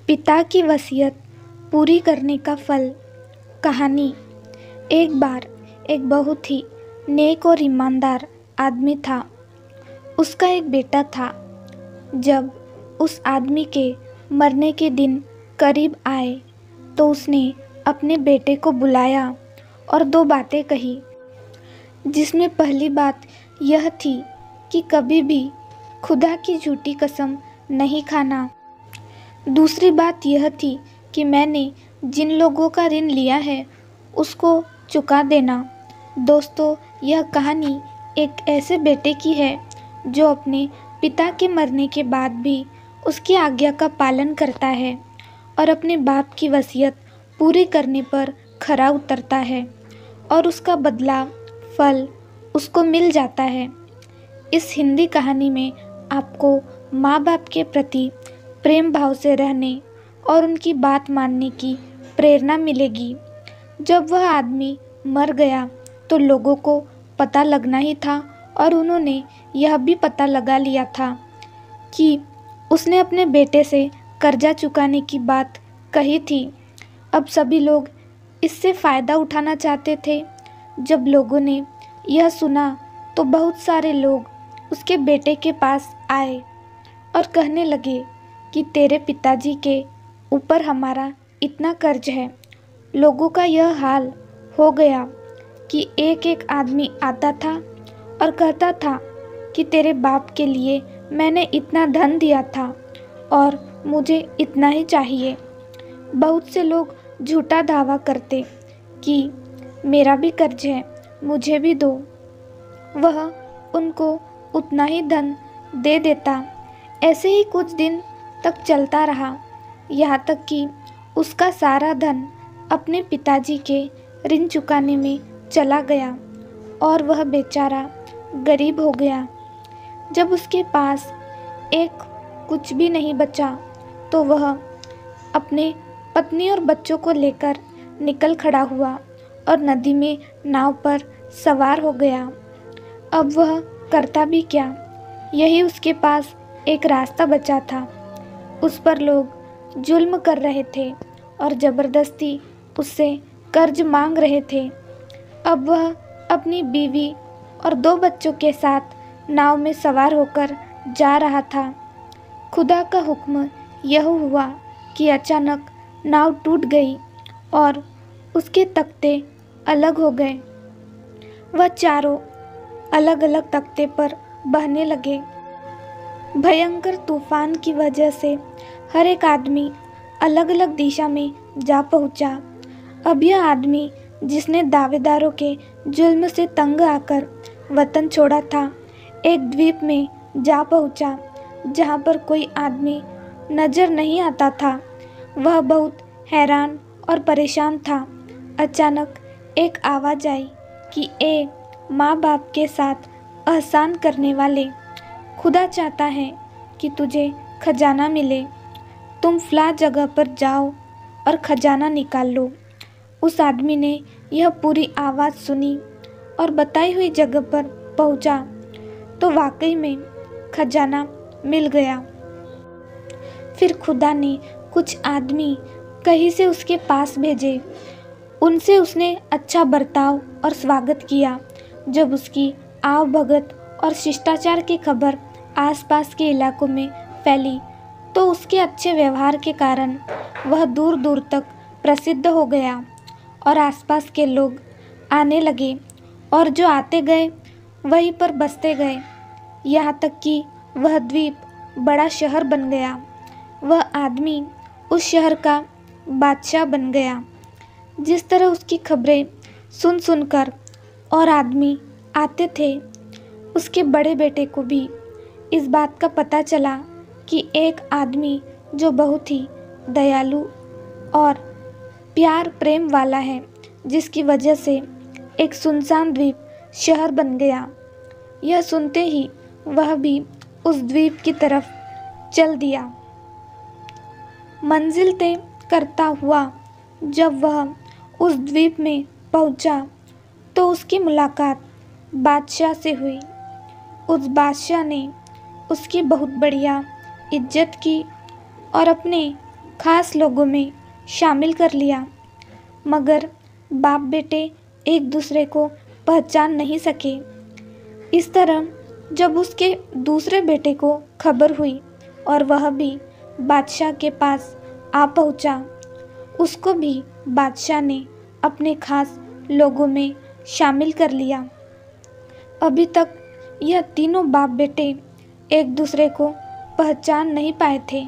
पिता की वसीयत पूरी करने का फल। कहानी। एक बार एक बहुत ही नेक और ईमानदार आदमी था। उसका एक बेटा था। जब उस आदमी के मरने के दिन करीब आए तो उसने अपने बेटे को बुलाया और दो बातें कही, जिसमें पहली बात यह थी कि कभी भी खुदा की झूठी कसम नहीं खाना। दूसरी बात यह थी कि मैंने जिन लोगों का ऋण लिया है उसको चुका देना। दोस्तों, यह कहानी एक ऐसे बेटे की है जो अपने पिता के मरने के बाद भी उसकी आज्ञा का पालन करता है और अपने बाप की वसीयत पूरी करने पर खरा उतरता है और उसका बदला फल उसको मिल जाता है। इस हिंदी कहानी में आपको माँ बाप के प्रति प्रेम भाव से रहने और उनकी बात मानने की प्रेरणा मिलेगी। जब वह आदमी मर गया तो लोगों को पता लगना ही था और उन्होंने यह भी पता लगा लिया था कि उसने अपने बेटे से कर्जा चुकाने की बात कही थी। अब सभी लोग इससे फ़ायदा उठाना चाहते थे। जब लोगों ने यह सुना तो बहुत सारे लोग उसके बेटे के पास आए और कहने लगे कि तेरे पिताजी के ऊपर हमारा इतना कर्ज है। लोगों का यह हाल हो गया कि एक एक आदमी आता था और कहता था कि तेरे बाप के लिए मैंने इतना धन दिया था और मुझे इतना ही चाहिए। बहुत से लोग झूठा दावा करते कि मेरा भी कर्ज है, मुझे भी दो। वह उनको उतना ही धन दे देता। ऐसे ही कुछ दिन तक चलता रहा, यहाँ तक कि उसका सारा धन अपने पिताजी के ऋण चुकाने में चला गया और वह बेचारा गरीब हो गया। जब उसके पास एक कुछ भी नहीं बचा तो वह अपने पत्नी और बच्चों को लेकर निकल खड़ा हुआ और नदी में नाव पर सवार हो गया। अब वह करता भी क्या, यही उसके पास एक रास्ता बचा था। उस पर लोग जुल्म कर रहे थे और ज़बरदस्ती उससे कर्ज मांग रहे थे। अब वह अपनी बीवी और दो बच्चों के साथ नाव में सवार होकर जा रहा था। खुदा का हुक्म यह हुआ कि अचानक नाव टूट गई और उसके तख्ते अलग हो गए। वह चारों अलग अलग तख्ते पर बहने लगे। भयंकर तूफान की वजह से हर एक आदमी अलग अलग दिशा में जा पहुंचा। अब यह आदमी जिसने दावेदारों के जुल्म से तंग आकर वतन छोड़ा था, एक द्वीप में जा पहुंचा जहां पर कोई आदमी नजर नहीं आता था। वह बहुत हैरान और परेशान था। अचानक एक आवाज़ आई कि ए माँ बाप के साथ एहसान करने वाले, खुदा चाहता है कि तुझे खजाना मिले। तुम फला जगह पर जाओ और खजाना निकाल लो। उस आदमी ने यह पूरी आवाज़ सुनी और बताई हुई जगह पर पहुंचा तो वाकई में खजाना मिल गया। फिर खुदा ने कुछ आदमी कहीं से उसके पास भेजे। उनसे उसने अच्छा बर्ताव और स्वागत किया। जब उसकी आव भगत और शिष्टाचार की खबर आसपास के इलाकों में फैली तो उसके अच्छे व्यवहार के कारण वह दूर दूर तक प्रसिद्ध हो गया और आसपास के लोग आने लगे और जो आते गए वहीं पर बसते गए, यहाँ तक कि वह द्वीप बड़ा शहर बन गया। वह आदमी उस शहर का बादशाह बन गया। जिस तरह उसकी खबरें सुन सुनकर और आदमी आते थे, उसके बड़े बेटे को भी इस बात का पता चला कि एक आदमी जो बहुत ही दयालु और प्यार प्रेम वाला है, जिसकी वजह से एक सुनसान द्वीप शहर बन गया। यह सुनते ही वह भी उस द्वीप की तरफ चल दिया। मंजिल तय करता हुआ जब वह उस द्वीप में पहुंचा तो उसकी मुलाकात बादशाह से हुई। उस बादशाह ने उसकी बहुत बढ़िया इज्जत की और अपने खास लोगों में शामिल कर लिया। मगर बाप बेटे एक दूसरे को पहचान नहीं सके। इस तरह जब उसके दूसरे बेटे को खबर हुई और वह भी बादशाह के पास आ पहुंचा, उसको भी बादशाह ने अपने खास लोगों में शामिल कर लिया। अभी तक यह तीनों बाप बेटे एक दूसरे को पहचान नहीं पाए थे।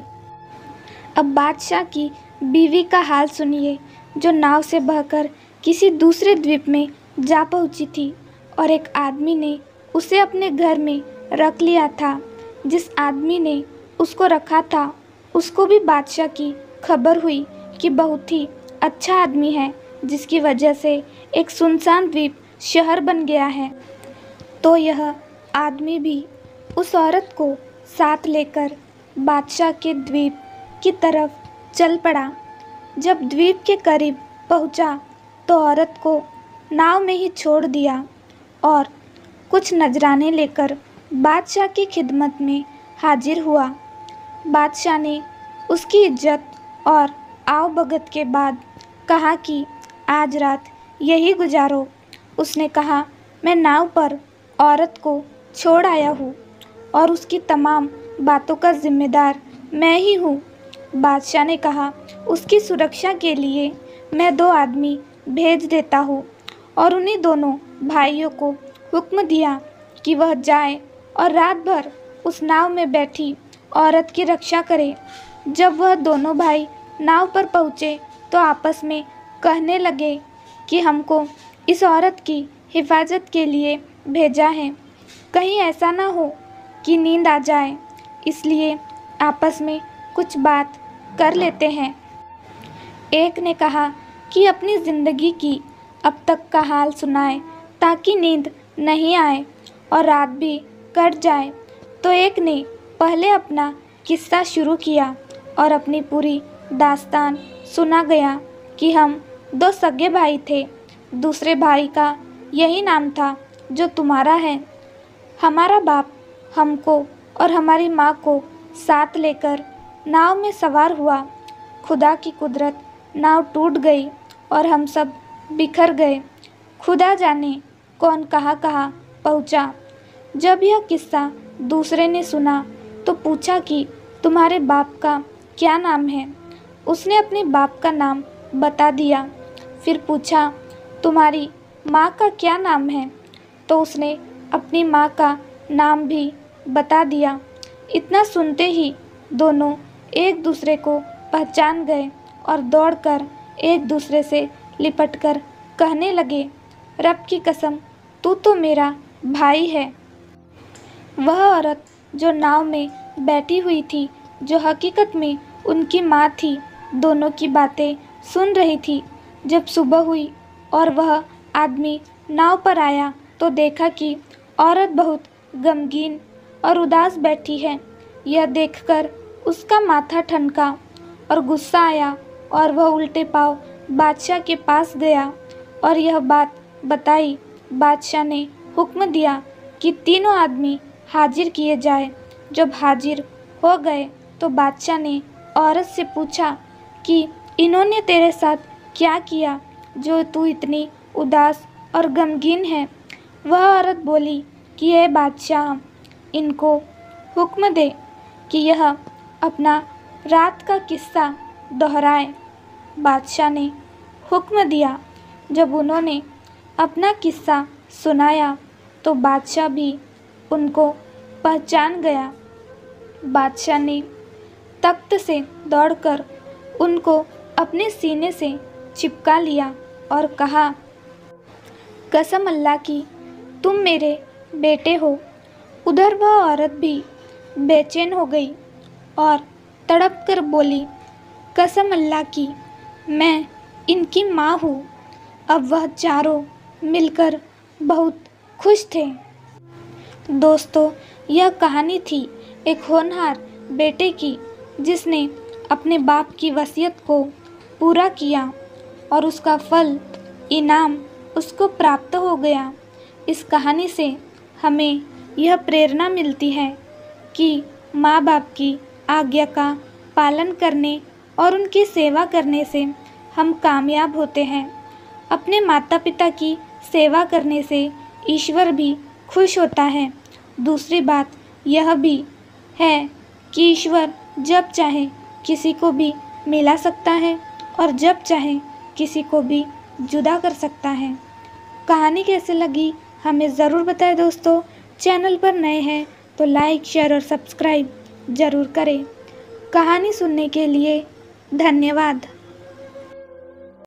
अब बादशाह की बीवी का हाल सुनिए, जो नाव से बहकर किसी दूसरे द्वीप में जा पहुंची थी और एक आदमी ने उसे अपने घर में रख लिया था। जिस आदमी ने उसको रखा था, उसको भी बादशाह की खबर हुई कि बहुत ही अच्छा आदमी है, जिसकी वजह से एक सुनसान द्वीप शहर बन गया है। तो यह आदमी भी उस औरत को साथ लेकर बादशाह के द्वीप की तरफ चल पड़ा। जब द्वीप के करीब पहुंचा तो औरत को नाव में ही छोड़ दिया और कुछ नजराने लेकर बादशाह की खिदमत में हाजिर हुआ। बादशाह ने उसकी इज्जत और आवभगत के बाद कहा कि आज रात यही गुजारो। उसने कहा, मैं नाव पर औरत को छोड़ आया हूँ और उसकी तमाम बातों का जिम्मेदार मैं ही हूँ। बादशाह ने कहा, उसकी सुरक्षा के लिए मैं 2 आदमी भेज देता हूँ और उन्हीं दोनों भाइयों को हुक्म दिया कि वह जाए और रात भर उस नाव में बैठी औरत की रक्षा करे। जब वह दोनों भाई नाव पर पहुँचे तो आपस में कहने लगे कि हमको इस औरत की हिफाजत के लिए भेजा है, कहीं ऐसा ना हो कि नींद आ जाए, इसलिए आपस में कुछ बात कर लेते हैं। एक ने कहा कि अपनी ज़िंदगी की अब तक का हाल सुनाए ताकि नींद नहीं आए और रात भी कट जाए। तो एक ने पहले अपना किस्सा शुरू किया और अपनी पूरी दास्तान सुना गया कि हम 2 सगे भाई थे। दूसरे भाई का यही नाम था जो तुम्हारा है। हमारा बाप हमको और हमारी माँ को साथ लेकर नाव में सवार हुआ। खुदा की कुदरत, नाव टूट गई और हम सब बिखर गए। खुदा जाने कौन कहाँ कहाँ पहुँचा। जब यह किस्सा दूसरे ने सुना तो पूछा कि तुम्हारे बाप का क्या नाम है। उसने अपने बाप का नाम बता दिया। फिर पूछा, तुम्हारी माँ का क्या नाम है। तो उसने अपनी माँ का नाम भी बता दिया। इतना सुनते ही दोनों एक दूसरे को पहचान गए और दौड़कर एक दूसरे से लिपटकर कहने लगे, रब की कसम, तू तो मेरा भाई है। वह औरत जो नाव में बैठी हुई थी, जो हकीकत में उनकी माँ थी, दोनों की बातें सुन रही थी। जब सुबह हुई और वह आदमी नाव पर आया तो देखा कि औरत बहुत गमगीन और उदास बैठी है। यह देखकर उसका माथा ठनका और गुस्सा आया और वह उल्टे पांव बादशाह के पास गया और यह बात बताई। बादशाह ने हुक्म दिया कि तीनों आदमी हाजिर किए जाए। जब हाजिर हो गए तो बादशाह ने औरत से पूछा कि इन्होंने तेरे साथ क्या किया जो तू इतनी उदास और गमगीन है। वह औरत बोली कि हे बादशाह, इनको हुक्म दे कि यह अपना रात का किस्सा दोहराए। बादशाह ने हुक्म दिया। जब उन्होंने अपना किस्सा सुनाया तो बादशाह भी उनको पहचान गया। बादशाह ने तख्त से दौड़कर उनको अपने सीने से चिपका लिया और कहा, कसम अल्लाह की, तुम मेरे बेटे हो। उधर वह औरत भी बेचैन हो गई और तड़प कर बोली, कसम अल्लाह की, मैं इनकी माँ हूँ। अब वह चारों मिलकर बहुत खुश थे। दोस्तों, यह कहानी थी एक होनहार बेटे की, जिसने अपने बाप की वसीयत को पूरा किया और उसका फल, इनाम उसको प्राप्त हो गया। इस कहानी से हमें यह प्रेरणा मिलती है कि माँ बाप की आज्ञा का पालन करने और उनकी सेवा करने से हम कामयाब होते हैं। अपने माता पिता की सेवा करने से ईश्वर भी खुश होता है। दूसरी बात यह भी है कि ईश्वर जब चाहे किसी को भी मिला सकता है और जब चाहे किसी को भी जुदा कर सकता है। कहानी कैसे लगी हमें ज़रूर बताएं दोस्तों। चैनल पर नए हैं तो लाइक, शेयर और सब्सक्राइब ज़रूर करें। कहानी सुनने के लिए धन्यवाद।